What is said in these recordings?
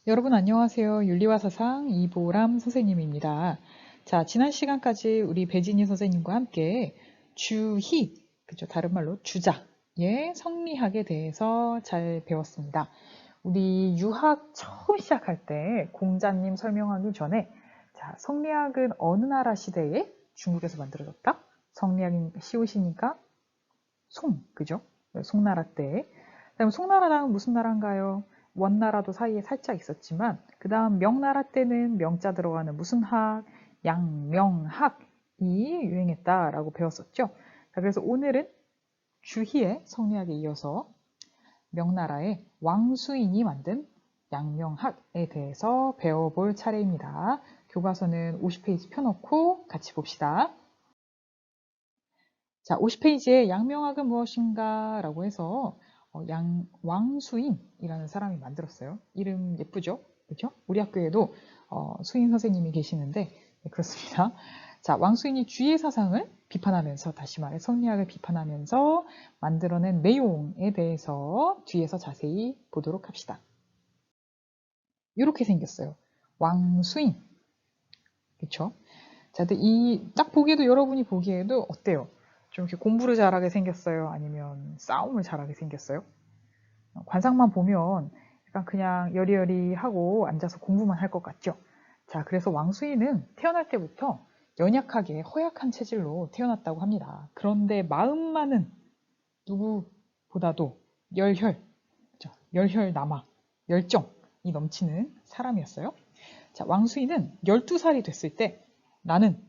여러분 안녕하세요. 윤리와 사상 이보람 선생님입니다. 자, 지난 시간까지 우리 배진희 선생님과 함께 주희, 그죠? 다른 말로 주자의 성리학에 대해서 잘 배웠습니다. 우리 유학 처음 시작할 때 공자님 설명하기 전에 자, 성리학은 어느 나라 시대에 중국에서 만들어졌다? 성리학이 쉬우시니까 그죠? 송나라 때. 그다음 송나라랑 무슨 나라인가요? 원나라도 사이에 살짝 있었지만 그 다음 명나라 때는 명자 들어가는 무슨 학? 양명학이 유행했다라고 배웠었죠. 자, 그래서 오늘은 주희의 성리학에 이어서 명나라의 왕수인이 만든 양명학에 대해서 배워볼 차례입니다. 교과서는 50페이지 펴놓고 같이 봅시다. 자, 50페이지에 양명학은 무엇인가? 라고 해서 왕수인이라는 사람이 만들었어요. 이름 예쁘죠? 그죠? 우리 학교에도 수인 선생님이 계시는데 네, 그렇습니다. 자, 왕수인이 주의 사상을 비판하면서 다시 말해 성리학을 비판하면서 만들어낸 내용에 대해서 뒤에서 자세히 보도록 합시다. 이렇게 생겼어요. 왕수인. 그쵸? 자, 근데 딱 보기에도 여러분이 보기에도 어때요? 좀 이렇게 공부를 잘하게 생겼어요? 아니면 싸움을 잘하게 생겼어요? 관상만 보면 약간 그냥 여리여리하고 앉아서 공부만 할 것 같죠? 자, 그래서 왕수인은 태어날 때부터 연약하게 허약한 체질로 태어났다고 합니다. 그런데 마음만은 누구보다도 열혈남아, 열정이 넘치는 사람이었어요. 자, 왕수인은 12살이 됐을 때 나는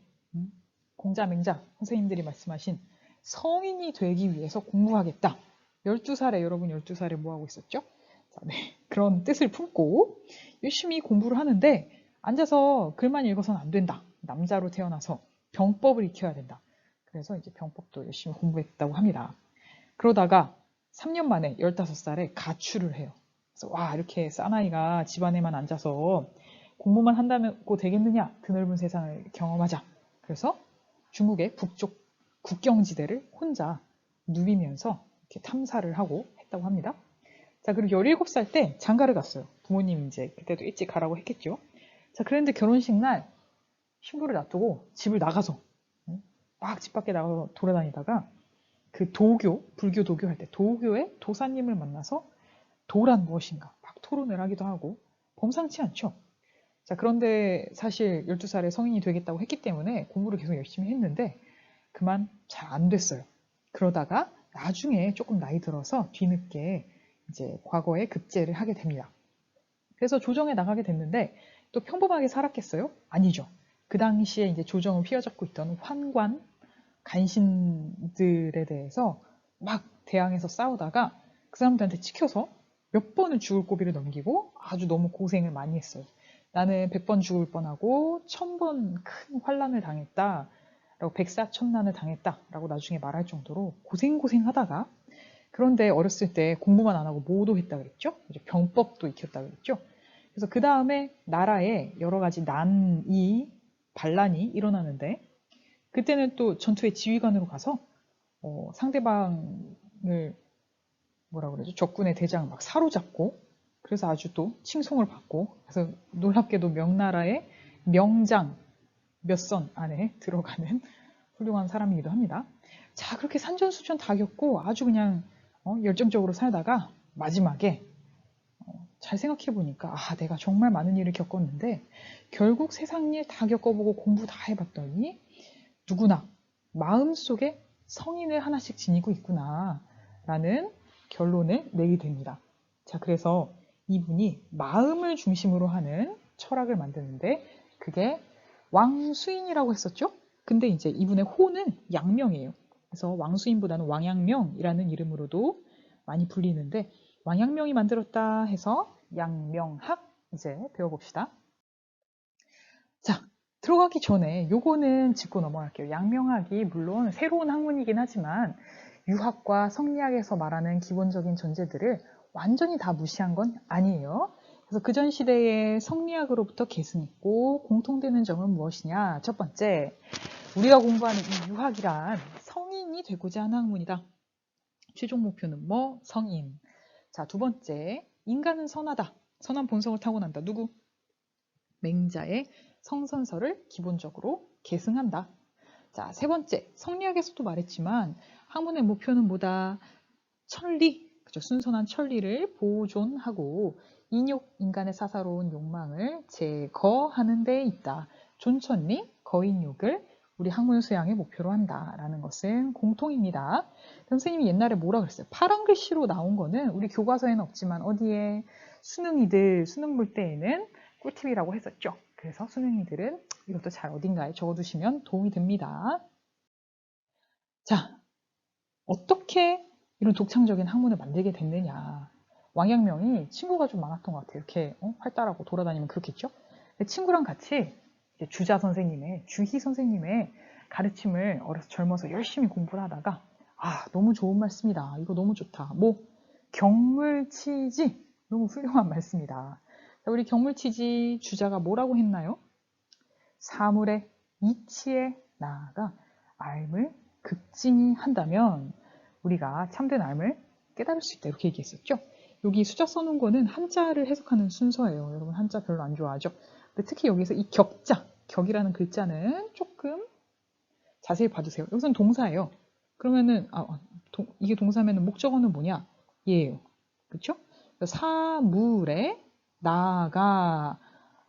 공자맹자 선생님들이 말씀하신 성인이 되기 위해서 공부하겠다. 12살에 여러분 12살에 뭐 하고 있었죠? 자, 네. 그런 뜻을 품고 열심히 공부를 하는데 앉아서 글만 읽어서는 안 된다. 남자로 태어나서 병법을 익혀야 된다. 그래서 이제 병법도 열심히 공부했다고 합니다. 그러다가 3년 만에 15살에 가출을 해요. 그래서 와, 이렇게 사나이가 집안에만 앉아서 공부만 한다고 되겠느냐? 드넓은 세상을 경험하자. 그래서 중국의 북쪽 국경지대를 혼자 누비면서 이렇게 탐사를 하고 했다고 합니다. 자, 그리고 17살 때 장가를 갔어요. 부모님이 이제 그때도 일찍 가라고 했겠죠. 자, 그런데 결혼식 날 신부를 놔두고 집을 나가서 막 집 밖에 나가서 돌아다니다가 그 불교 도교 할 때 도교의 도사님을 만나서 도란 무엇인가 막 토론을 하기도 하고 범상치 않죠. 자, 그런데 사실 12살에 성인이 되겠다고 했기 때문에 공부를 계속 열심히 했는데 그만 잘 안 됐어요. 그러다가 나중에 조금 나이 들어서 뒤늦게 이제 과거에 급제를 하게 됩니다. 그래서 조정에 나가게 됐는데 또 평범하게 살았겠어요? 아니죠. 그 당시에 이제 조정을 휘어잡고 있던 환관, 간신들에 대해서 막 대항해서 싸우다가 그 사람들한테 찍혀서 몇 번을 죽을 고비를 넘기고 아주 너무 고생을 많이 했어요. 나는 100번 죽을 뻔하고 1000번 큰 환란을 당했다. 라고 백사천난을 당했다라고 나중에 말할 정도로 고생하다가 그런데 어렸을 때 공부만 안 하고 뭐도 했다 그랬죠? 이제 병법도 익혔다 그랬죠? 그래서 그 다음에 나라에 여러 가지 반란이 일어나는데 그때는 또 전투의 지휘관으로 가서 상대방을 뭐라 그러죠? 적군의 대장을 막 사로잡고 그래서 아주 또 칭송을 받고 그래서 놀랍게도 명나라의 명장 몇 선 안에 들어가는 훌륭한 사람이기도 합니다. 자, 그렇게 산전수전 다 겪고 아주 그냥 열정적으로 살다가 마지막에 잘 생각해 보니까 내가 정말 많은 일을 겪었는데 결국 세상 일 다 겪어보고 공부 다 해봤더니 누구나 마음속에 성인을 하나씩 지니고 있구나 라는 결론을 내게 됩니다. 자, 그래서 이분이 마음을 중심으로 하는 철학을 만드는데 그게 왕수인이라고 했었죠? 근데 이제 이분의 호는 양명이에요. 그래서 왕수인보다는 왕양명이라는 이름으로도 많이 불리는데 왕양명이 만들었다 해서 양명학 이제 배워봅시다. 자, 들어가기 전에 요거는 짚고 넘어갈게요. 양명학이 물론 새로운 학문이긴 하지만 유학과 성리학에서 말하는 기본적인 전제들을 완전히 다 무시한 건 아니에요. 그래서 그전 시대의 성리학으로부터 계승했고 공통되는 점은 무엇이냐? 첫 번째, 우리가 공부하는 이 유학이란 성인이 되고자 하는 학문이다. 최종 목표는 뭐? 성인. 자, 두 번째, 인간은 선하다. 선한 본성을 타고난다. 누구? 맹자의 성선설을 기본적으로 계승한다. 자, 세 번째, 성리학에서도 말했지만 학문의 목표는 뭐다? 천리, 그죠? 순선한 천리를 보존하고 인간의 사사로운 욕망을 제거하는 데 있다. 존천리, 거인욕을 우리 학문 수양의 목표로 한다라는 것은 공통입니다. 선생님이 옛날에 뭐라 그랬어요? 파란 글씨로 나온 거는 우리 교과서에는 없지만 어디에 수능이들 수능 볼 때에는 꿀팁이라고 했었죠. 그래서 수능이들은 이것도 잘 어딘가에 적어두시면 도움이 됩니다. 자, 어떻게 이런 독창적인 학문을 만들게 됐느냐. 왕양명이 친구가 좀 많았던 것 같아요. 이렇게 활달하고 돌아다니면 그렇겠죠? 친구랑 같이 이제 주자 선생님의, 주희 선생님의 가르침을 어려서 젊어서 열심히 공부를 하다가 너무 좋은 말씀이다. 이거 너무 좋다. 경물치지 너무 훌륭한 말씀이다. 우리 경물치지 주자가 뭐라고 했나요? 사물의 이치에 나아가 알을 극진히 한다면 우리가 참된 알을 깨달을 수 있다. 이렇게 얘기했었죠. 여기 숫자 써놓은 거는 한자를 해석하는 순서예요. 여러분 한자 별로 안 좋아하죠. 근데 특히 여기서 이 격자, 격이라는 글자는 조금 자세히 봐주세요. 여기서는 동사예요. 그러면은 이게 동사면은 목적어는 뭐냐? 얘예요. 그렇죠? 사물에 나아가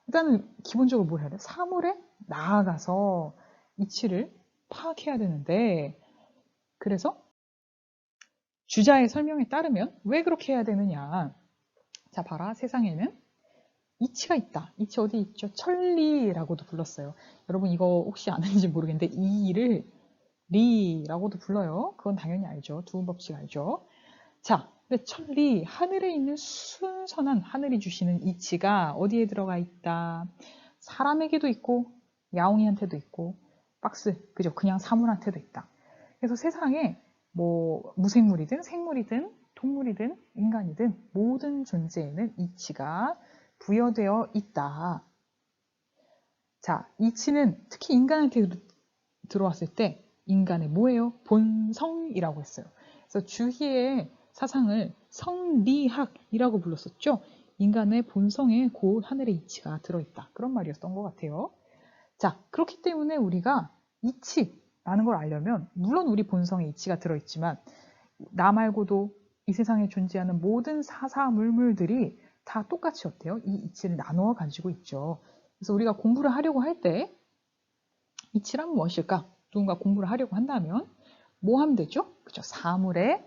일단은 기본적으로 뭘 해야 돼? 사물에 나아가서 이치를 파악해야 되는데 그래서 주자의 설명에 따르면 왜 그렇게 해야 되느냐? 자, 봐라. 세상에는 이치가 있다. 이치 어디 있죠? 천리라고도 불렀어요. 여러분 이거 혹시 아는지 모르겠는데 이 일을 리라고도 불러요. 그건 당연히 알죠. 두음 법칙 알죠? 자, 근데 천리, 하늘에 있는 순선한 하늘이 주시는 이치가 어디에 들어가 있다? 사람에게도 있고 야옹이한테도 있고 박스, 그죠? 그냥 사물한테도 있다. 그래서 세상에 무생물이든 생물이든 동물이든 인간이든 모든 존재에는 이치가 부여되어 있다. 자, 이치는 특히 인간한테 들어왔을 때 인간의 뭐예요? 본성이라고 했어요. 그래서 주희의 사상을 성리학이라고 불렀었죠. 인간의 본성에 곧 하늘의 이치가 들어있다. 그런 말이었던 것 같아요. 자, 그렇기 때문에 우리가 이치라는 걸 알려면 물론 우리 본성에 이치가 들어있지만 나 말고도 이 세상에 존재하는 모든 사사물물들이 다 똑같이 어때요? 이 이치를 나누어 가지고 있죠. 그래서 우리가 공부를 하려고 할 때 이치란 무엇일까? 누군가 공부를 하려고 한다면 뭐 하면 되죠? 그죠? 사물에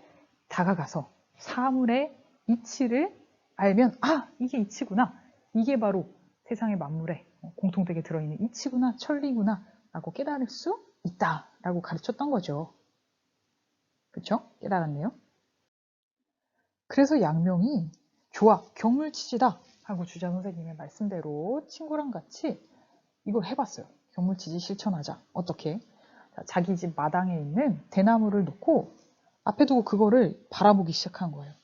다가가서 사물의 이치를 알면 이게 이치구나. 이게 바로 세상의 만물에 공통되게 들어있는 이치구나, 천리구나 라고 깨달을 수 있다 라고 가르쳤던 거죠. 그쵸? 깨달았네요. 그래서 양명이 좋아, 경물치지다 하고 주자 선생님의 말씀대로 친구랑 같이 이걸 해봤어요. 경물치지 실천하자. 어떻게? 자기 집 마당에 있는 대나무를 놓고 앞에 두고 그거를 바라보기 시작한 거예요.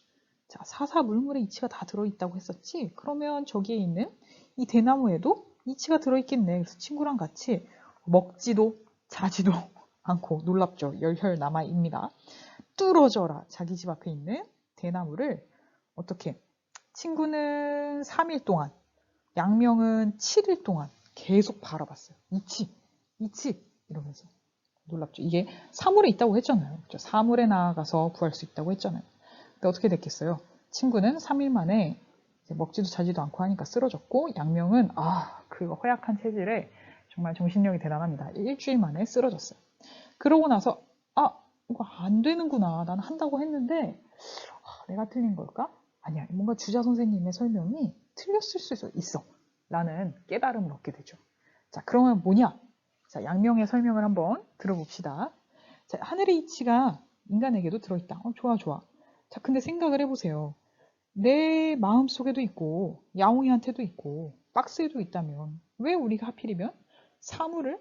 자, 사사물물의 이치가 다 들어있다고 했었지? 그러면 저기에 있는 이 대나무에도 이치가 들어있겠네. 그래서 친구랑 같이 먹지도 자지도 않고 놀랍죠. 열혈 남아입니다. 뚫어져라. 자기 집 앞에 있는 대나무를 어떻게? 친구는 3일 동안, 양명은 7일 동안 계속 바라봤어요. 이치 이러면서. 놀랍죠. 이게 사물에 있다고 했잖아요. 그렇죠? 사물에 나아가서 구할 수 있다고 했잖아요. 근데 어떻게 됐겠어요? 친구는 3일 만에 먹지도 자지도 않고 하니까 쓰러졌고 양명은 그 허약한 체질에 정말 정신력이 대단합니다. 일주일 만에 쓰러졌어요. 그러고 나서 이거 안 되는구나. 난 한다고 했는데 내가 틀린 걸까? 아니야. 뭔가 주자 선생님의 설명이 틀렸을 수 있어. 라는 깨달음을 얻게 되죠. 자, 그러면 뭐냐? 자, 양명의 설명을 한번 들어봅시다. 자, 하늘의 이치가 인간에게도 들어있다. 좋아. 자, 근데 생각을 해보세요. 내 마음속에도 있고 야옹이한테도 있고 박스에도 있다면 왜 우리가 하필이면 사물을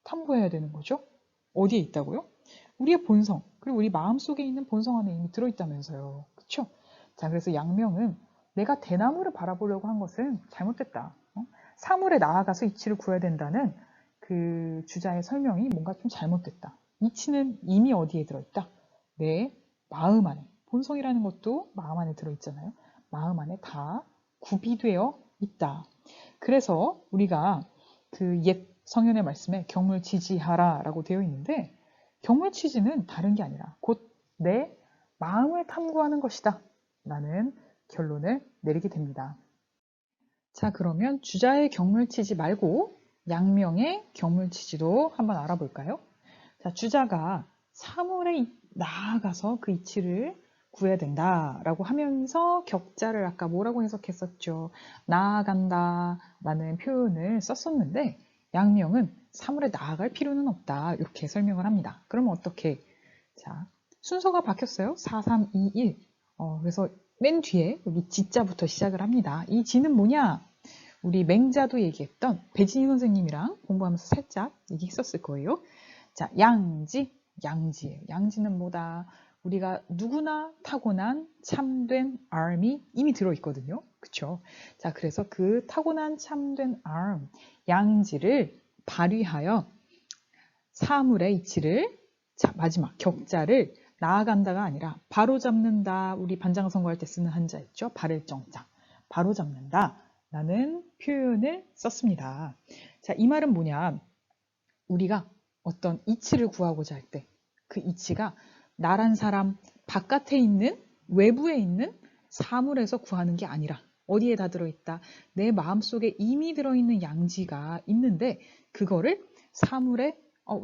탐구해야 되는 거죠? 어디에 있다고요? 우리의 본성, 그리고 우리 마음속에 있는 본성 안에 이미 들어있다면서요. 그쵸? 자, 그래서 양명은 내가 대나무를 바라보려고 한 것은 잘못됐다. 사물에 나아가서 이치를 구해야 된다는 그 주자의 설명이 뭔가 좀 잘못됐다. 이치는 이미 어디에 들어있다? 내 마음 안에. 본성이라는 것도 마음 안에 들어있잖아요. 마음 안에 다 구비되어 있다. 그래서 우리가 그 옛 성현의 말씀에 경물치지하라 라고 되어 있는데 경물치지는 다른 게 아니라 곧 내 마음을 탐구하는 것이다 라는 결론을 내리게 됩니다. 자, 그러면 주자의 경물치지 말고 양명의 경물치지도 한번 알아볼까요? 자, 주자가 사물에 나아가서 그 이치를 구해야 된다라고 하면서 격자를 아까 뭐라고 해석했었죠? 나아간다 라는 표현을 썼었는데 양명은 사물에 나아갈 필요는 없다 이렇게 설명을 합니다. 그러면 어떻게? 자, 순서가 바뀌었어요. 4, 3, 2, 1. 그래서 맨 뒤에 여기 지자부터 시작을 합니다. 이 지는 뭐냐? 우리 맹자도 얘기했던 배진희 선생님이랑 공부하면서 살짝 얘기했었을 거예요. 자, 양지예요. 양지는 뭐다? 우리가 누구나 타고난 참된 arm이 이미 들어있거든요. 그쵸? 자, 그래서 그 타고난 참된 arm, 양지를 발휘하여 사물의 이치를, 자, 마지막 격자를 나아간다가 아니라 바로잡는다. 우리 반장선거할 때 쓰는 한자 있죠? 발을정자. 바로잡는다 라는 표현을 썼습니다. 자, 이 말은 뭐냐? 우리가 어떤 이치를 구하고자 할 때 그 이치가 나란 사람 바깥에 있는 외부에 있는 사물에서 구하는 게 아니라 어디에 다 들어있다? 내 마음속에 이미 들어있는 양지가 있는데 그거를 사물에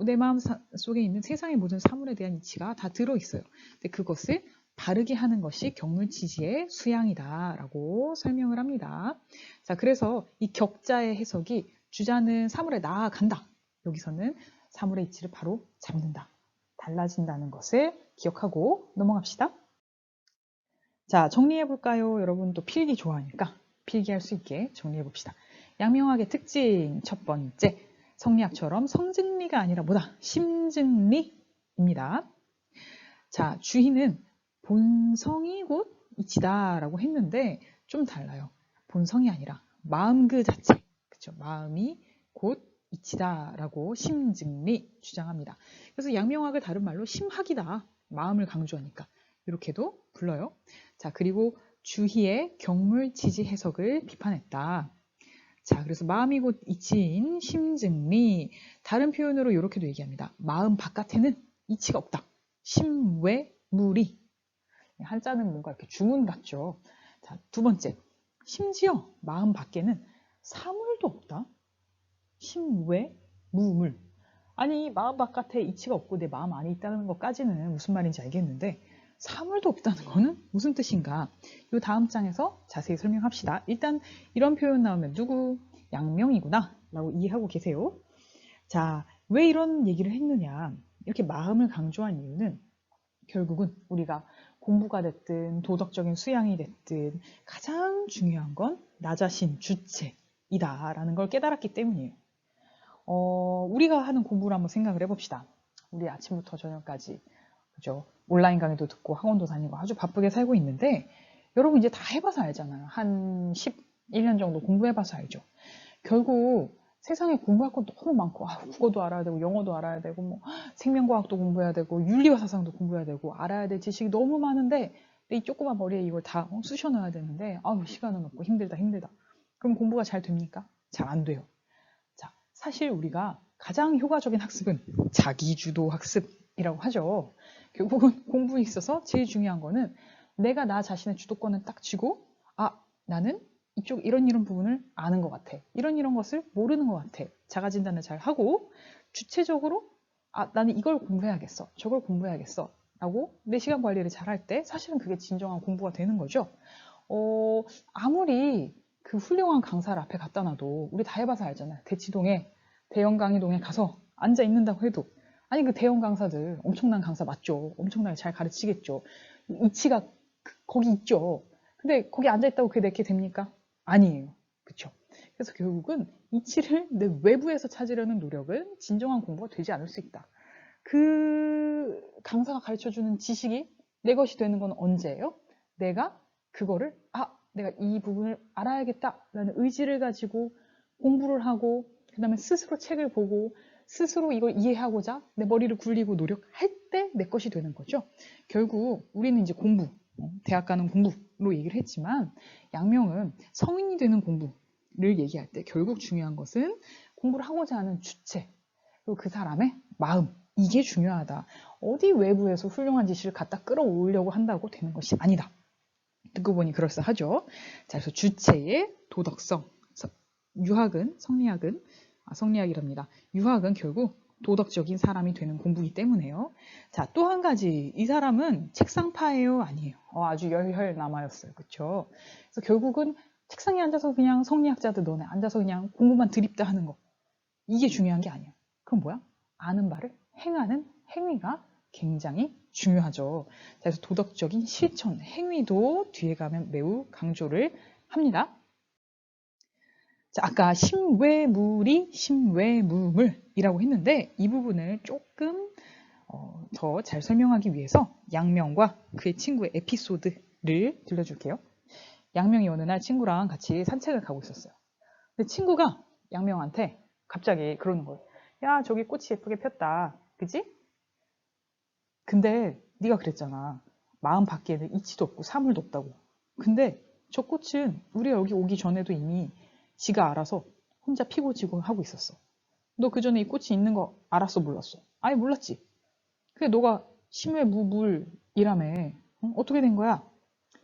내 마음 속에 있는 세상의 모든 사물에 대한 이치가 다 들어있어요. 근데 그것을 바르게 하는 것이 경물치지의 수양이다라고 설명을 합니다. 자, 그래서 이 격자의 해석이 주자는 사물에 나아간다. 여기서는 사물의 이치를 바로 잡는다. 달라진다는 것을 기억하고 넘어갑시다. 자, 정리해볼까요? 여러분 또 필기 좋아하니까 필기할 수 있게 정리해봅시다. 양명학의 특징 첫 번째, 성리학처럼 성증리가 아니라 뭐다? 심증리입니다. 자, 주희는 본성이 곧 이치다라고 했는데 좀 달라요. 본성이 아니라 마음 그 자체, 그쵸? 마음이 곧 이치다라고 심증리 주장합니다. 그래서 양명학을 다른 말로 심학이다. 마음을 강조하니까 이렇게도 불러요. 자, 그리고 주희의 경물치지 해석을 비판했다. 자, 그래서 마음이 곧 이치인 심증리. 다른 표현으로 이렇게도 얘기합니다. 마음 바깥에는 이치가 없다. 심외무리. 한자는 뭔가 이렇게 주문 같죠. 자, 두 번째, 심지어 마음 밖에는 사물도 없다. 심외무물. 아니, 마음 바깥에 이치가 없고 내 마음 안에 있다는 것까지는 무슨 말인지 알겠는데 사물도 없다는 거는 무슨 뜻인가? 이 다음 장에서 자세히 설명합시다. 일단 이런 표현 나오면 누구? 양명이구나 라고 이해하고 계세요. 자, 왜 이런 얘기를 했느냐? 이렇게 마음을 강조한 이유는 결국은 우리가 공부가 됐든 도덕적인 수양이 됐든 가장 중요한 건 나 자신 주체이다 라는 걸 깨달았기 때문이에요. 우리가 하는 공부를 한번 생각을 해봅시다. 우리 아침부터 저녁까지 그죠? 온라인 강의도 듣고 학원도 다니고 아주 바쁘게 살고 있는데 여러분 이제 다 해봐서 알잖아요. 한 11년 정도 공부해봐서 알죠. 결국 세상에 공부할 건 너무 많고 국어도 알아야 되고 영어도 알아야 되고 뭐 생명과학도 공부해야 되고 윤리와 사상도 공부해야 되고 알아야 될 지식이 너무 많은데 이 조그만 머리에 이걸 다 쑤셔 넣어야 되는데 시간은 없고 힘들다. 그럼 공부가 잘 됩니까? 잘 안 돼요. 자, 사실 우리가 가장 효과적인 학습은 자기주도 학습이라고 하죠. 결국은 공부에 있어서 제일 중요한 거는 내가 나 자신의 주도권을 딱 쥐고 나는 이런 부분을 아는 것 같아. 이런 것을 모르는 것 같아. 자가 진단을 잘 하고 주체적으로 나는 이걸 공부해야겠어. 저걸 공부해야겠어. 라고 내 시간 관리를 잘 할 때 사실은 그게 진정한 공부가 되는 거죠. 아무리 그 훌륭한 강사를 앞에 갖다 놔도 우리 다 해봐서 알잖아요. 대치동에 대형 강의동에 가서 앉아 있는다고 해도 아니 그 대형 강사들 엄청난 강사 맞죠. 엄청나게 잘 가르치겠죠. 이치가 거기 있죠. 근데 거기 앉아 있다고 그게 내게 됩니까? 아니에요. 그쵸? 그래서 결국은 이치를 내 외부에서 찾으려는 노력은 진정한 공부가 되지 않을 수 있다. 그 강사가 가르쳐주는 지식이 내 것이 되는 건 언제예요? 내가 그거를 내가 이 부분을 알아야겠다라는 의지를 가지고 공부를 하고 그 다음에 스스로 책을 보고 스스로 이걸 이해하고자 내 머리를 굴리고 노력할 때 내 것이 되는 거죠. 결국 우리는 이제 공부, 대학 가는 공부로 얘기를 했지만 양명은 성인이 되는 공부를 얘기할 때 결국 중요한 것은 공부를 하고자 하는 주체, 그리고 그 사람의 마음, 이게 중요하다. 어디 외부에서 훌륭한 지식을 갖다 끌어올려고 한다고 되는 것이 아니다. 듣고 보니 그럴싸하죠. 자, 그래서 주체의 도덕성, 성리학이랍니다. 유학은 결국 도덕적인 사람이 되는 공부이기 때문에요. 자, 또 한 가지, 이 사람은 책상파예요, 아니에요? 아주 열혈남아였어요, 그렇죠? 그래서 결국은 책상에 앉아서 그냥 성리학자들 너네 앉아서 그냥 공부만 드립다 하는 거, 이게 중요한 게 아니에요. 그럼 뭐야? 아는 바를 행하는 행위가 굉장히 중요하죠. 그래서 도덕적인 실천, 행위도 뒤에 가면 매우 강조를 합니다. 자, 아까 심외물이 심외무물이라고 했는데 이 부분을 조금 더 잘 설명하기 위해서 양명과 그의 친구의 에피소드를 들려줄게요. 양명이 어느 날 친구랑 같이 산책을 가고 있었어요. 근데 친구가 양명한테 갑자기 그러는 거예요. 야, 저기 꽃이 예쁘게 폈다. 그지? 근데 네가 그랬잖아. 마음 밖에는 이치도 없고 사물도 없다고. 근데 저 꽃은 우리가 여기 오기 전에도 이미 지가 알아서 혼자 피고 지고 하고 있었어. 너 그 전에 이 꽃이 있는 거 알았어, 몰랐어? 아예 몰랐지. 그게 너가 심외무물이라며. 어떻게 된 거야?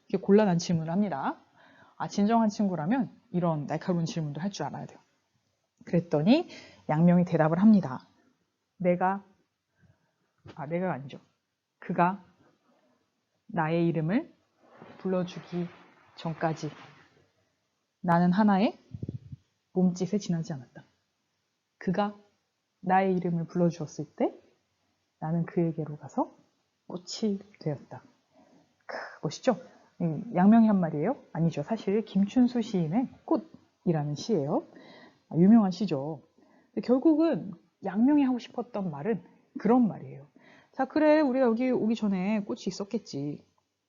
이렇게 곤란한 질문을 합니다. 진정한 친구라면 이런 날카로운 질문도 할 줄 알아야 돼요. 그랬더니 양명이 대답을 합니다. 내가 아니죠. 그가 나의 이름을 불러주기 전까지 나는 하나의 몸짓에 지나지 않았다. 그가 나의 이름을 불러주었을 때 나는 그에게로 가서 꽃이 되었다. 멋있죠? 양명이 한 말이에요? 아니죠. 사실 김춘수 시인의 꽃이라는 시예요. 유명한 시죠. 결국은 양명이 하고 싶었던 말은 그런 말이에요. 자, 그래, 우리가 여기 오기 전에 꽃이 있었겠지.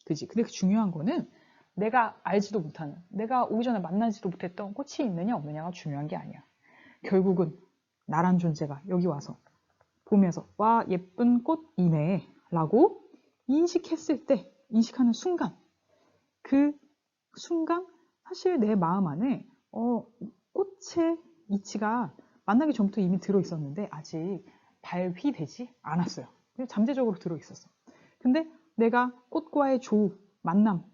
그지? 근데 중요한 거는 내가 알지도 못하는, 내가 오기 전에 만나지도 못했던 꽃이 있느냐 없느냐가 중요한 게 아니야. 결국은 나란 존재가 여기 와서 보면서 와, 예쁜 꽃이네 라고 인식했을 때, 인식하는 순간, 그 순간 사실 내 마음 안에 꽃의 이치가 만나기 전부터 이미 들어있었는데 아직 발휘되지 않았어요. 그냥 잠재적으로 들어있었어. 근데 내가 꽃과의 조우, 만남,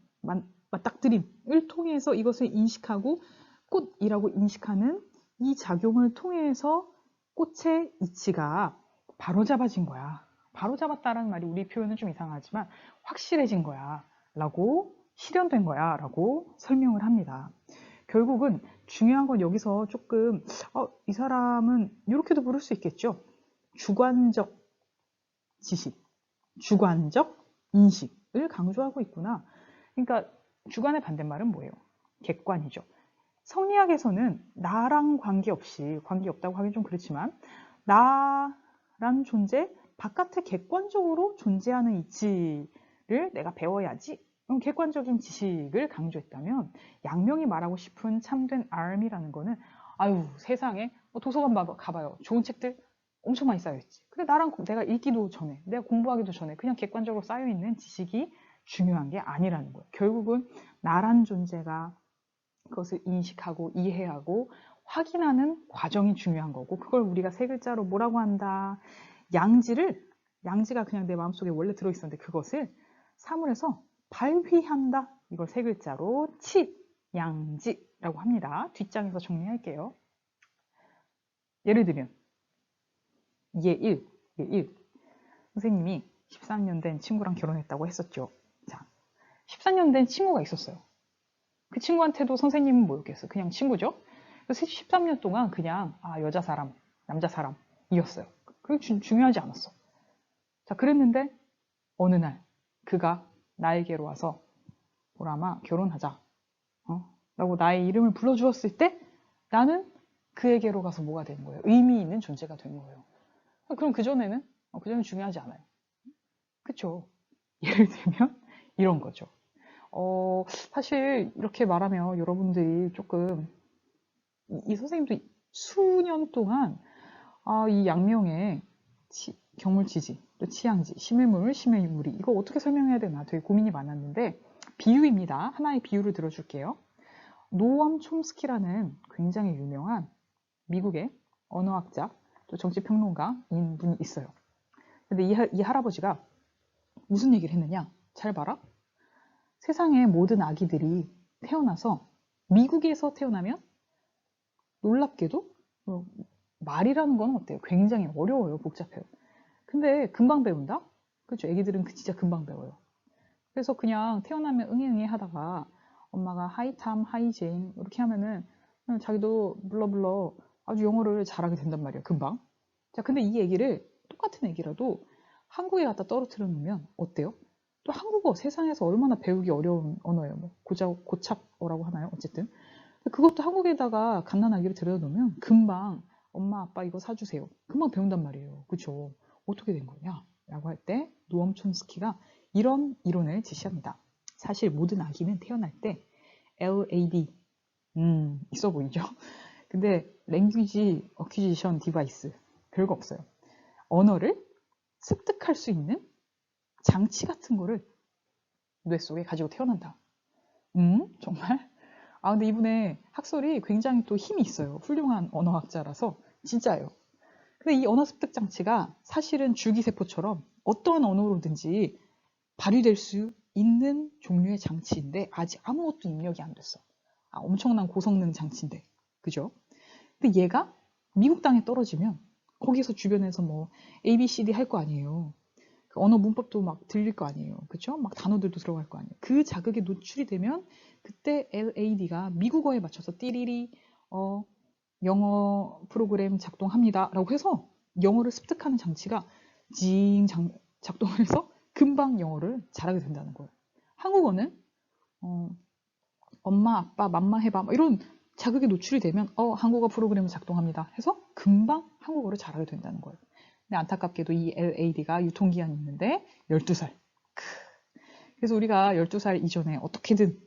맞닥뜨림을 통해서 이것을 인식하고 꽃이라고 인식하는 이 작용을 통해서 꽃의 이치가 바로잡아진 거야. 바로잡았다라는 말이 우리 표현은 좀 이상하지만 확실해진 거야 라고, 실현된 거야 라고 설명을 합니다. 결국은 중요한 건 여기서 조금 이 사람은 이렇게도 부를 수 있겠죠. 주관적 지식, 주관적 인식을 강조하고 있구나. 그러니까 주관의 반대말은 뭐예요? 객관이죠. 성리학에서는 나랑 관계없다고 하긴 좀 그렇지만 나란 존재 바깥에 객관적으로 존재하는 이치를 내가 배워야지, 객관적인 지식을 강조했다면 양명이 말하고 싶은 참된 알미라는 거는 세상에 도서관 가봐요. 좋은 책들 엄청 많이 쌓여있지. 근데 내가 읽기도 전에, 내가 공부하기도 전에 그냥 객관적으로 쌓여있는 지식이 중요한 게 아니라는 거예요. 결국은 나란 존재가 그것을 인식하고 이해하고 확인하는 과정이 중요한 거고, 그걸 우리가 세 글자로 뭐라고 한다? 양지가 그냥 내 마음속에 원래 들어있었는데 그것을 사물에서 발휘한다. 이걸 세 글자로 양지라고 합니다. 뒷장에서 정리할게요. 예를 들면 예1 선생님이 13년 된 친구랑 결혼했다고 했었죠. 자, 14년 된 친구가 있었어요. 그 친구한테도 선생님은 뭐였겠어요? 그냥 친구죠. 그래서 13년 동안 그냥 여자 사람, 남자 사람이었어요. 그게 중요하지 않았어. 자, 그랬는데 어느 날 그가 나에게로 와서 보람아 결혼하자 라고 나의 이름을 불러주었을 때 나는 그에게로 가서 뭐가 되는 거예요? 의미 있는 존재가 된 거예요. 그럼 그전에는 중요하지 않아요. 그쵸? 예를 들면 이런 거죠. 사실 이렇게 말하면 여러분들이 조금, 이 선생님도 수년 동안 이 양명의 경물치지, 또 치양지, 심해물, 심해유리 이거 어떻게 설명해야 되나 되게 고민이 많았는데 비유입니다. 하나의 비유를 들어줄게요. 노엄 촘스키라는 굉장히 유명한 미국의 언어학자 또 정치평론가인 분이 있어요. 근데 이 할아버지가 무슨 얘기를 했느냐? 잘 봐라. 세상의 모든 아기들이 태어나서 미국에서 태어나면 놀랍게도 말이라는 건 어때요? 굉장히 어려워요. 복잡해요. 근데 금방 배운다? 그렇죠. 애기들은 진짜 금방 배워요. 그래서 그냥 태어나면 응애응애 하다가 엄마가 하이 탐, 하이 제인 이렇게 하면은 자기도 불러불러 아주 영어를 잘하게 된단 말이에요. 금방. 자, 근데 이 얘기를 똑같은 얘기라도 한국에 갖다 떨어뜨려 놓으면 어때요? 또 한국어 세상에서 얼마나 배우기 어려운 언어예요. 뭐 고착어라고 하나요? 어쨌든 그것도 한국에다가 갓난아기를 들여놓으면 금방 엄마 아빠 이거 사주세요. 금방 배운단 말이에요. 그쵸? 어떻게 된 거냐? 라고 할 때 노엄 촘스키가 이런 이론을 제시합니다. 사실 모든 아기는 태어날 때 LAD 있어 보이죠? 근데 랭귀지 어퀴지션 디바이스 별거 없어요. 언어를 습득할 수 있는 장치 같은 거를 뇌 속에 가지고 태어난다. 정말? 아, 근데 이분의 학설이 굉장히 또 힘이 있어요. 훌륭한 언어학자라서 진짜예요. 근데 이 언어 습득 장치가 사실은 줄기세포처럼 어떠한 언어로든지 발휘될 수 있는 종류의 장치인데 아직 아무것도 입력이 안 됐어. 엄청난 고성능 장치인데. 그죠? 근데 얘가 미국 땅에 떨어지면 거기서 주변에서 뭐 A, B, C, D 할 거 아니에요. 그 언어 문법도 막 들릴 거 아니에요. 그쵸? 막 단어들도 들어갈 거 아니에요. 그 자극에 노출이 되면 그때 LAD가 미국어에 맞춰서 띠리리 영어 프로그램 작동합니다. 라고 해서 영어를 습득하는 장치가 작동을 해서 금방 영어를 잘하게 된다는 거예요. 한국어는 엄마, 아빠, 맘마 해봐 이런 자극에 노출이 되면 한국어 프로그램을 작동합니다. 해서 금방 한국어를 잘하게 된다는 거예요. 근데 안타깝게도 이 LAD가 유통기한이 있는데 12살. 그래서 우리가 12살 이전에 어떻게든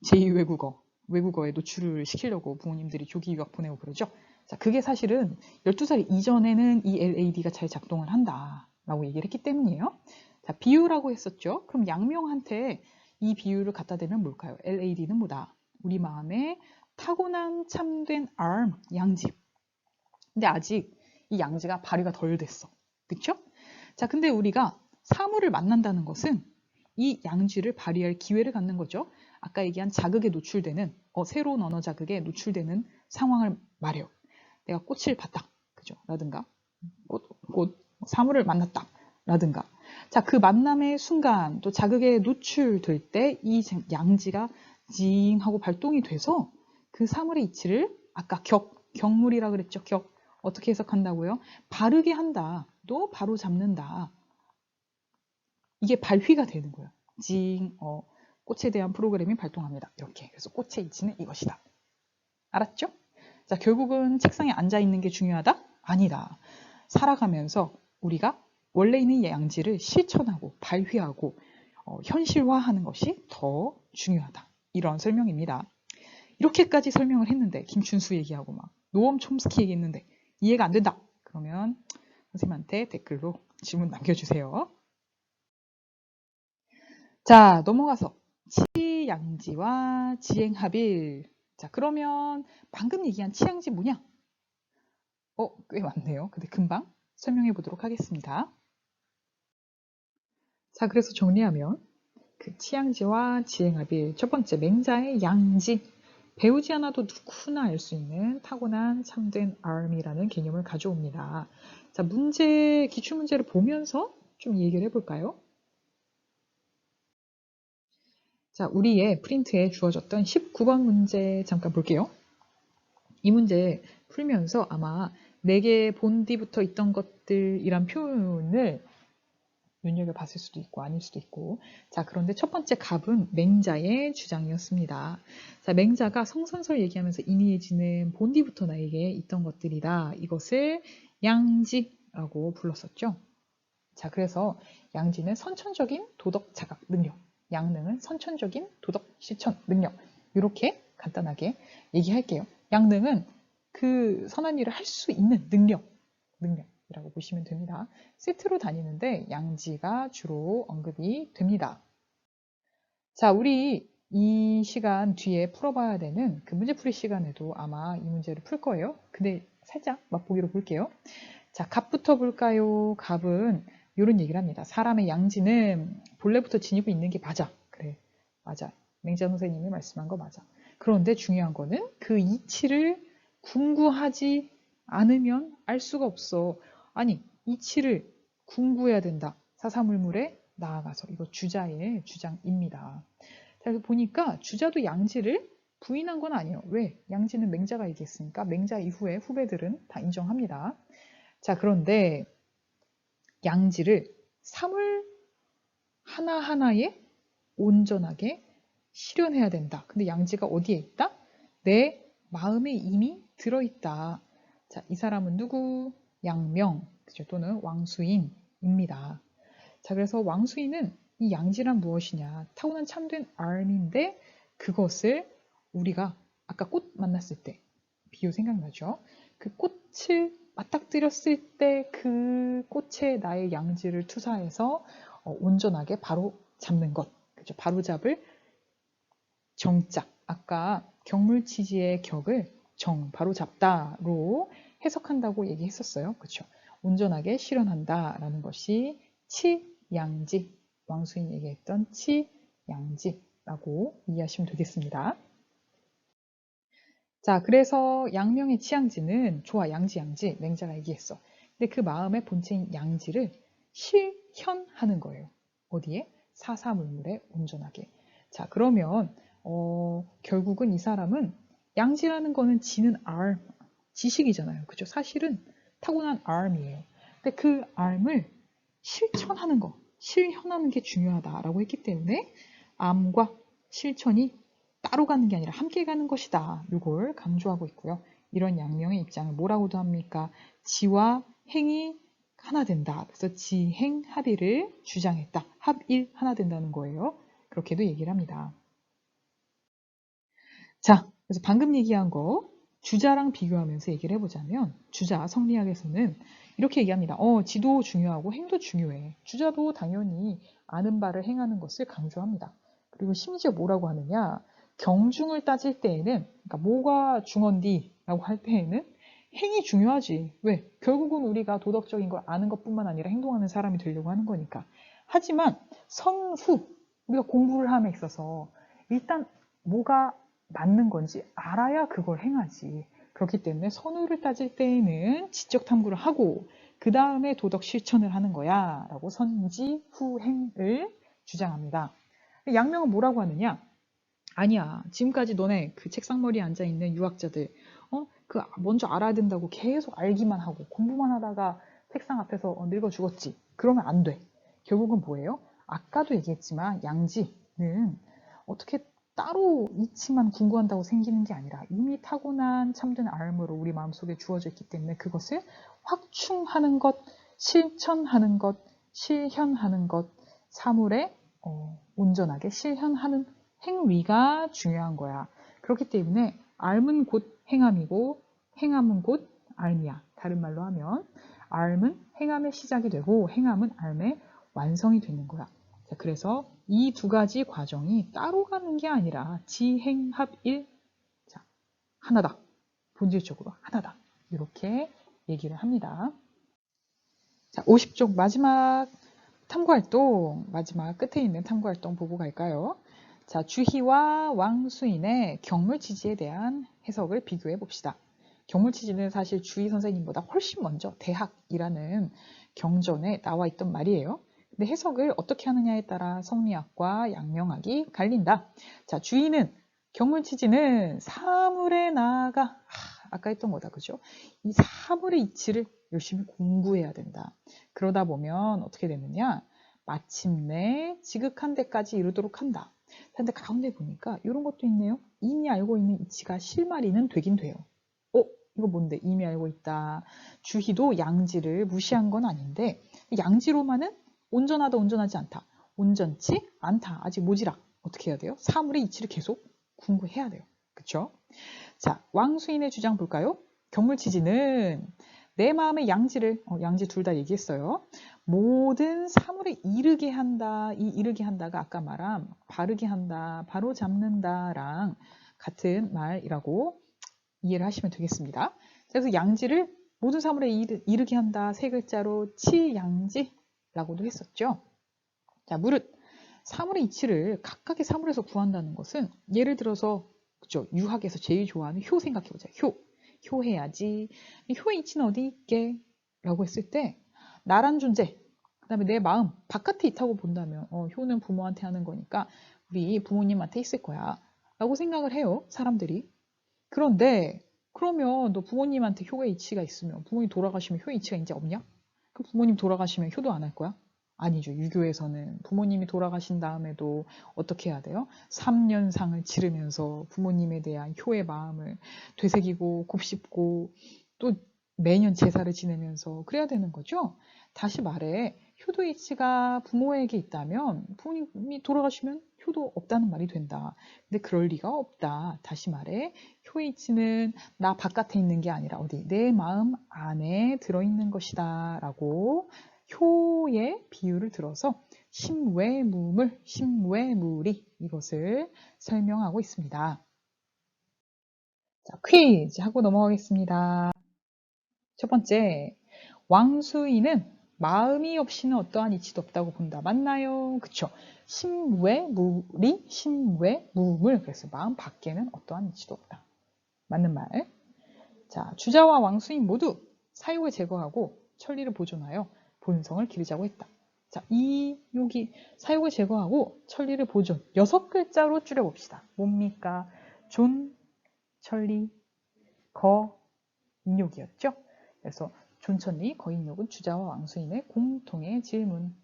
제2외국어, 외국어에 노출을 시키려고 부모님들이 조기 유학 보내고 그러죠. 자, 그게 사실은 12살 이전에는 이 LAD가 잘 작동을 한다라고 얘기를 했기 때문이에요. 자, 비유라고 했었죠. 그럼 양명한테 이 비유를 갖다 대면 뭘까요? LAD는 뭐다? 우리 마음에 타고난 참된 arm, 양지. 근데 아직 이 양지가 발휘가 덜 됐어. 그쵸? 자, 근데 우리가 사물을 만난다는 것은 이 양지를 발휘할 기회를 갖는 거죠. 아까 얘기한 자극에 노출되는 새로운 언어 자극에 노출되는 상황을 말해요. 내가 꽃을 봤다. 그죠? 라든가 사물을 만났다. 라든가. 자, 그 만남의 순간 또 자극에 노출될 때 이 양지가 징 하고 발동이 돼서 그 사물의 이치를 아까 격물이라 그랬죠. 어떻게 해석한다고요? 바르게 한다. 또 바로 잡는다. 이게 발휘가 되는 거예요. 꽃에 대한 프로그램이 발동합니다. 이렇게. 그래서 꽃의 이치는 이것이다. 알았죠? 자, 결국은 책상에 앉아 있는 게 중요하다? 아니다. 살아가면서 우리가 원래 있는 양지를 실천하고 발휘하고 현실화하는 것이 더 중요하다. 이런 설명입니다. 이렇게까지 설명을 했는데 김춘수 얘기하고 막 노엄 촘스키 얘기했는데 이해가 안 된다. 그러면 선생님한테 댓글로 질문 남겨주세요. 자, 넘어가서 치양지와 지행합일. 자, 그러면 방금 얘기한 치양지 뭐냐? 꽤 많네요. 근데 금방 설명해 보도록 하겠습니다. 자, 그래서 정리하면 그 치양지와 지행합일 첫 번째 맹자의 양지 배우지 않아도 누구나 알 수 있는 타고난 참된 arm이라는 개념을 가져옵니다. 자, 기출문제를 보면서 좀 얘기를 해볼까요? 자, 우리의 프린트에 주어졌던 19번 문제 잠깐 볼게요. 이 문제 풀면서 아마 4개의 본디부터 있던 것들이란 표현을 눈여겨봤을 수도 있고 아닐 수도 있고. 자, 그런데 첫 번째 갑은 맹자의 주장이었습니다. 자, 맹자가 성선설 얘기하면서 이니해지는 본디부터 나에게 있던 것들이다. 이것을 양지라고 불렀었죠. 자, 그래서 양지는 선천적인 도덕 자각 능력, 양능은 선천적인 도덕 실천 능력. 이렇게 간단하게 얘기할게요. 양능은 그 선한 일을 할 수 있는 능력. 이라고 보시면 됩니다. 세트로 다니는데 양지가 주로 언급이 됩니다. 자, 우리 이 시간 뒤에 풀어봐야 되는 그 문제풀이 시간에도 아마 이 문제를 풀 거예요. 근데 살짝 맛보기로 볼게요. 자, 갑부터 볼까요? 갑은 이런 얘기를 합니다. 사람의 양지는 본래부터 지니고 있는 게 맞아. 그래, 맞아. 맹자 선생님이 말씀한 거 맞아. 그런데 중요한 거는 그 이치를 궁구하지 않으면 알 수가 없어. 아니, 이치를 궁구해야 된다. 사사물물에 나아가서. 이거 주자의 주장입니다. 그래서 보니까 주자도 양지를 부인한 건 아니에요. 왜? 양지는 맹자가 얘기했으니까 맹자 이후에 후배들은 다 인정합니다. 자, 그런데 양지를 사물 하나하나에 온전하게 실현해야 된다. 근데 양지가 어디에 있다? 내 마음에 이미 들어있다. 자, 이 사람은 누구? 양명, 그죠? 또는 왕수인입니다. 자, 그래서 왕수인은 이 양지란 무엇이냐? 타고난 참된 알미인데 그것을 우리가 아까 꽃 만났을 때 비유 생각나죠? 그 꽃을 맞닥뜨렸을 때 그 꽃에 나의 양지를 투사해서 온전하게 바로 잡는 것. 그죠? 바로 잡을 정짝. 아까 경물치지의 격을 바로 잡다로 해석한다고 얘기했었어요. 그렇죠? 온전하게 실현한다라는 것이 치양지, 왕수인이 얘기했던 치양지라고 이해하시면 되겠습니다. 자, 그래서 양명의 치양지는 좋아, 양지, 맹자가 얘기했어. 근데 그 마음의 본체인 양지를 실현하는 거예요. 어디에? 사사물물에 온전하게. 자, 그러면 결국은 이 사람은 양지라는 거는 지는 알, 지식이잖아요. 그죠? 사실은 타고난 알이에요. 근데 그 알을 실천하는 거, 실현하는 게 중요하다라고 했기 때문에 암과 실천이 따로 가는 게 아니라 함께 가는 것이다. 이걸 강조하고 있고요. 이런 양명의 입장을 뭐라고도 합니까? 지와 행이 하나 된다. 그래서 지행 합의를 주장했다. 합일 하나 된다는 거예요. 그렇게도 얘기를 합니다. 자, 그래서 방금 얘기한 거 주자랑 비교하면서 얘기를 해보자면 주자 성리학에서는 이렇게 얘기합니다. 지도 중요하고 행도 중요해. 주자도 당연히 아는 바를 행하는 것을 강조합니다. 그리고 심지어 뭐라고 하느냐? 경중을 따질 때에는 그러니까 뭐가 중헌디라고 할 때에는 행이 중요하지. 왜? 결국은 우리가 도덕적인 걸 아는 것뿐만 아니라 행동하는 사람이 되려고 하는 거니까. 하지만 선후 우리가 공부를 함에 있어서 일단 뭐가 맞는 건지 알아야 그걸 행하지. 그렇기 때문에 선후를 따질 때에는 지적 탐구를 하고 그 다음에 도덕 실천을 하는 거야 라고 선지후행을 주장합니다. 양명은 뭐라고 하느냐? 아니야. 지금까지 너네 그 책상머리에 앉아있는 유학자들 그 먼저 알아야 된다고 계속 알기만 하고 공부만 하다가 책상 앞에서 늙어 죽었지. 그러면 안 돼. 결국은 뭐예요? 아까도 얘기했지만 양지는 어떻게 따로 이치만 궁구한다고 생기는 게 아니라 이미 타고난 참된 알므로 우리 마음속에 주어져 있기 때문에 그것을 확충하는 것, 실천하는 것, 실현하는 것, 사물에 온전하게 실현하는 행위가 중요한 거야. 그렇기 때문에 알은 곧 행함이고 행함은 곧 알미야. 다른 말로 하면 알은 행함의 시작이 되고 행함은 알의 완성이 되는 거야. 자, 그래서 이 두 가지 과정이 따로 가는 게 아니라 지행합일, 자, 하나다. 본질적으로 하나다. 이렇게 얘기를 합니다. 자, 50쪽 마지막 탐구활동, 마지막 끝에 있는 탐구활동 보고 갈까요? 자, 주희와 왕수인의 경물치지에 대한 해석을 비교해 봅시다. 경물치지는 사실 주희 선생님보다 훨씬 먼저 대학이라는 경전에 나와 있던 말이에요. 근데 해석을 어떻게 하느냐에 따라 성리학과 양명학이 갈린다. 자, 주희는 경물치지는 사물에 나아가 아까 했던 거다, 그죠? 이 사물의 이치를 열심히 공부해야 된다. 그러다 보면 어떻게 되느냐? 마침내 지극한 데까지 이르도록 한다. 근데 가운데 보니까 이런 것도 있네요. 이미 알고 있는 이치가 실마리는 되긴 돼요. 이거 뭔데? 이미 알고 있다. 주희도 양지를 무시한 건 아닌데 양지로만은 온전하다, 온전하지 않다. 온전치 않다. 아직 모지락. 어떻게 해야 돼요? 사물의 이치를 계속 공부해야 돼요. 그쵸? 자, 왕수인의 주장 볼까요? 경물치지는 내 마음의 양지를, 양지 둘 다 얘기했어요. 모든 사물에 이르게 한다. 이 이르게 한다가 아까 말한 바르게 한다, 바로 잡는다랑 같은 말이라고 이해를 하시면 되겠습니다. 그래서 양지를 모든 사물에 이르게 한다. 세 글자로 치양지라고도 했었죠. 자, 무릇 사물의 이치를 각각의 사물에서 구한다는 것은 예를 들어서 그죠? 유학에서 제일 좋아하는 효 생각해보자. 효 해야지. 효의 이치는 어디 있게? 라고 했을 때 나란 존재, 그 다음에 내 마음 바깥에 있다고 본다면 효는 부모한테 하는 거니까 우리 부모님한테 있을 거야 라고 생각을 해요. 사람들이. 그런데 그러면 너 부모님한테 효의 이치가 있으면 부모님 돌아가시면 효의 이치가 이제 없냐? 그럼 부모님 돌아가시면 효도 안 할 거야? 아니죠. 유교에서는 부모님이 돌아가신 다음에도 어떻게 해야 돼요? 3년상을 치르면서 부모님에 대한 효의 마음을 되새기고 곱씹고 또 매년 제사를 지내면서 그래야 되는 거죠. 다시 말해 효도의 이치가 부모에게 있다면 부모님이 돌아가시면 효도 없다는 말이 된다. 근데 그럴 리가 없다. 다시 말해 효의 이치는 나 바깥에 있는 게 아니라 어디? 내 마음 안에 들어있는 것이다 라고 효의 비유를 들어서 심외무물, 심외무리 이것을 설명하고 있습니다. 자, 퀴즈 하고 넘어가겠습니다. 첫 번째, 왕수인은 마음이 없이는 어떠한 이치도 없다고 본다. 맞나요? 그쵸? 심외무리, 심외무물. 그래서 마음 밖에는 어떠한 이치도 없다. 맞는 말. 자, 주자와 왕수인 모두 사욕을 제거하고 천리를 보존하여 본성을 기르자고 했다. 자, 여기 사욕을 제거하고 천리를 보존. 6글자로 줄여봅시다. 뭡니까? 존, 천리, 거, 인욕이었죠? 그래서 존천리, 거인욕은 주자와 왕수인의 공통의 질문.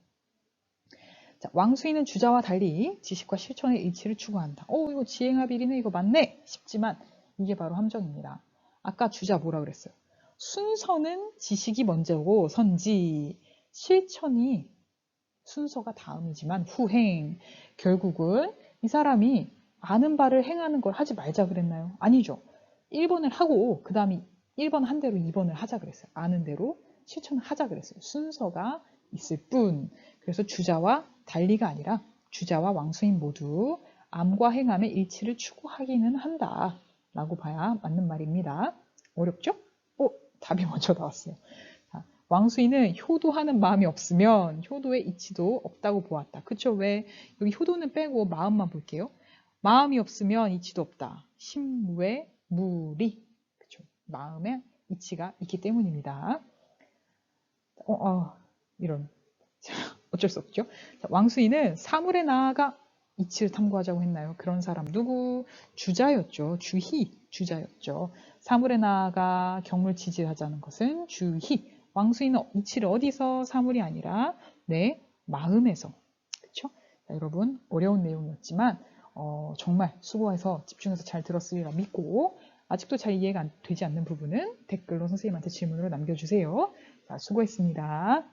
자, 왕수인은 주자와 달리 지식과 실천의 일치를 추구한다. 이거 지행합일이네, 이거 맞네 싶지만 이게 바로 함정입니다. 아까 주자 뭐라 그랬어요? 순서는 지식이 먼저고 선지, 실천이 순서가 다음이지만 후행. 결국은 이 사람이 아는 바를 행하는 걸 하지 말자 그랬나요? 아니죠. 1번을 하고 그 다음에 1번 한 대로 2번을 하자 그랬어요. 아는 대로 실천을 하자 그랬어요. 순서가 있을 뿐. 그래서 주자와 달리가 아니라 주자와 왕수인 모두 암과 행함의 일치를 추구하기는 한다 라고 봐야 맞는 말입니다. 어렵죠? 답이 먼저 나왔어요. 자, 왕수인은 효도하는 마음이 없으면 효도의 이치도 없다고 보았다. 그쵸? 왜? 여기 효도는 빼고 마음만 볼게요. 마음이 없으면 이치도 없다. 심외무리. 그쵸? 마음에 이치가 있기 때문입니다. 이런. 자, 어쩔 수 없죠. 자, 왕수인은 사물에 나아가 이치를 탐구하자고 했나요? 그런 사람 누구? 주자였죠. 주자였죠. 사물에 나아가 경물치질하자는 것은 주희. 왕수인은 이치를 어디서? 사물이 아니라 내 마음에서. 그렇죠? 여러분 어려운 내용이었지만 정말 수고해서 집중해서 잘 들었으리라 믿고 아직도 잘 이해가 되지 않는 부분은 댓글로 선생님한테 질문으로 남겨주세요. 자, 수고했습니다.